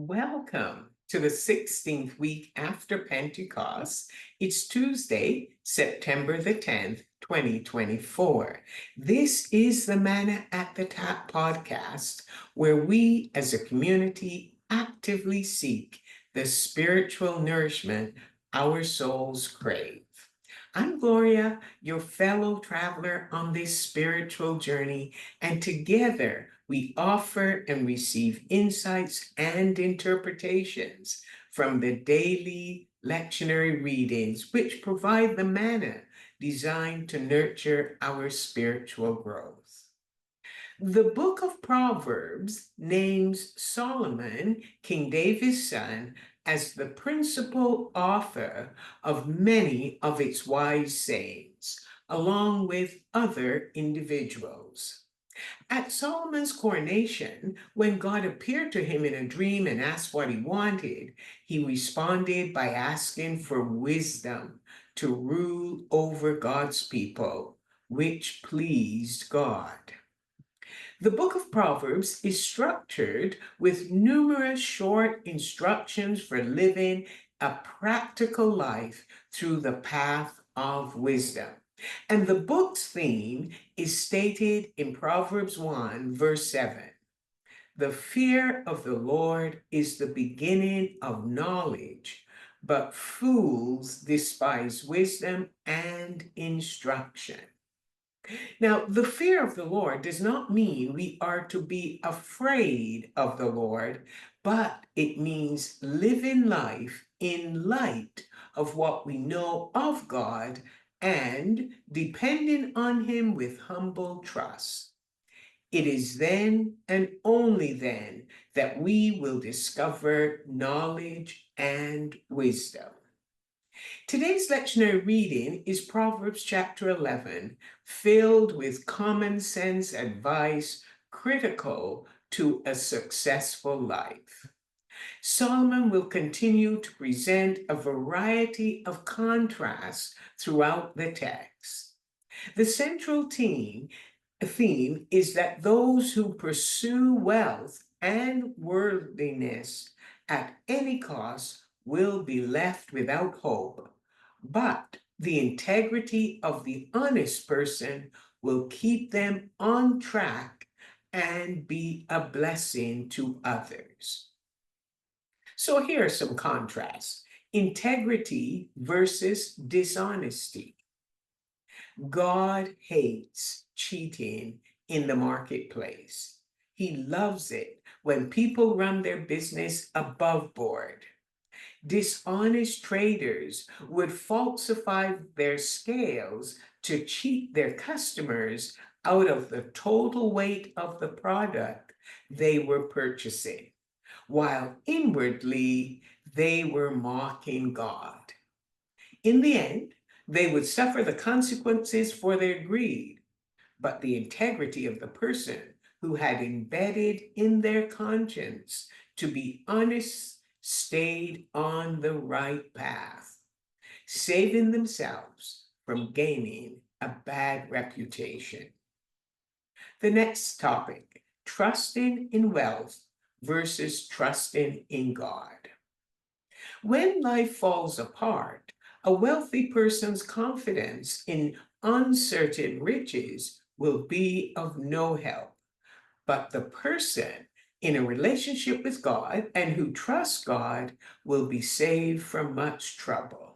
Welcome to the 16th week after Pentecost. It's Tuesday, September the 10th, 2024. This is the Manna at the Tap podcast, where we as a community actively seek the spiritual nourishment our souls crave. I'm Gloria, your fellow traveler on this spiritual journey, and together we offer and receive insights and interpretations from the daily lectionary readings, which provide the manna designed to nurture our spiritual growth. The book of Proverbs names Solomon, King David's son, as the principal author of many of its wise sayings, along with other individuals. At Solomon's coronation, when God appeared to him in a dream and asked what he wanted, he responded by asking for wisdom to rule over God's people, which pleased God. The book of Proverbs is structured with numerous short instructions for living a practical life through the path of wisdom. And the book's theme is stated in Proverbs 1, verse 7. The fear of the Lord is the beginning of knowledge, but fools despise wisdom and instruction. Now, the fear of the Lord does not mean we are to be afraid of the Lord, but it means living life in light of what we know of God and depending on Him with humble trust. It is then and only then that we will discover knowledge and wisdom. Today's lectionary reading is Proverbs chapter 11, filled with common sense advice critical to a successful life. Solomon will continue to present a variety of contrasts throughout the text. The central theme is that those who pursue wealth and worldliness at any cost will be left without hope, but the integrity of the honest person will keep them on track and be a blessing to others. So here are some contrasts. Integrity versus dishonesty. God hates cheating in the marketplace. He loves it when people run their business above board. Dishonest traders would falsify their scales to cheat their customers out of the total weight of the product they were purchasing, while inwardly they were mocking God. In the end, they would suffer the consequences for their greed, but the integrity of the person who had embedded in their conscience to be honest stayed on the right path, saving themselves from gaining a bad reputation. The next topic, trusting in wealth versus trusting in God. When life falls apart, a wealthy person's confidence in uncertain riches will be of no help. But the person in a relationship with God and who trusts God will be saved from much trouble.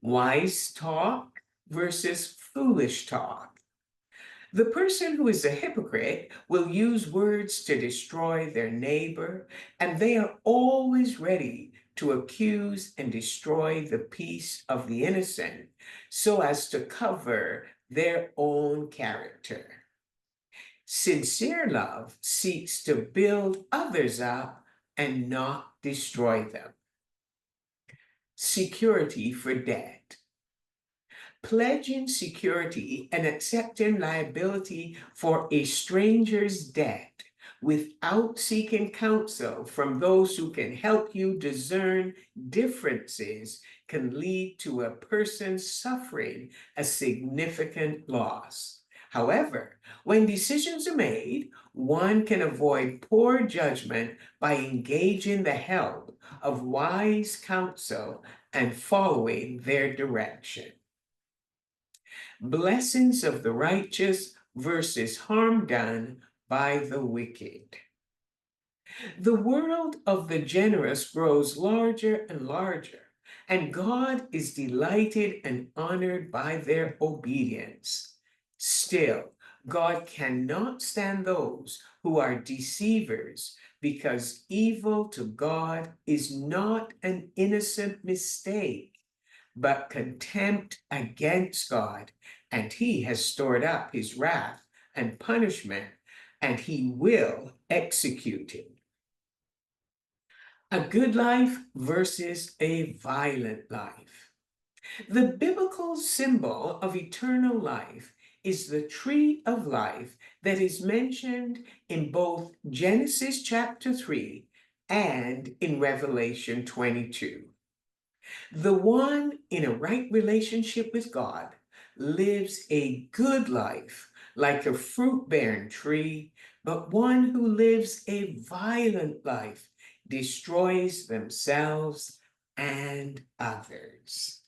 Wise talk versus foolish talk. The person who is a hypocrite will use words to destroy their neighbor, and they are always ready to accuse and destroy the peace of the innocent so as to cover their own character. Sincere love seeks to build others up and not destroy them. Security for debt. Pledging security and accepting liability for a stranger's debt without seeking counsel from those who can help you discern differences can lead to a person suffering a significant loss. However, when decisions are made, one can avoid poor judgment by engaging the help of wise counsel and following their direction. Blessings of the righteous versus harm done by the wicked. The world of the generous grows larger and larger, and God is delighted and honored by their obedience. Still, God cannot stand those who are deceivers, because evil to God is not an innocent mistake, but contempt against God, and he has stored up his wrath and punishment, and he will execute it. A good life versus a violent life. The biblical symbol of eternal life is the tree of life that is mentioned in both Genesis chapter 3 and in Revelation 22. The one in a right relationship with God lives a good life like a fruit-bearing tree, but one who lives a violent life destroys themselves and others.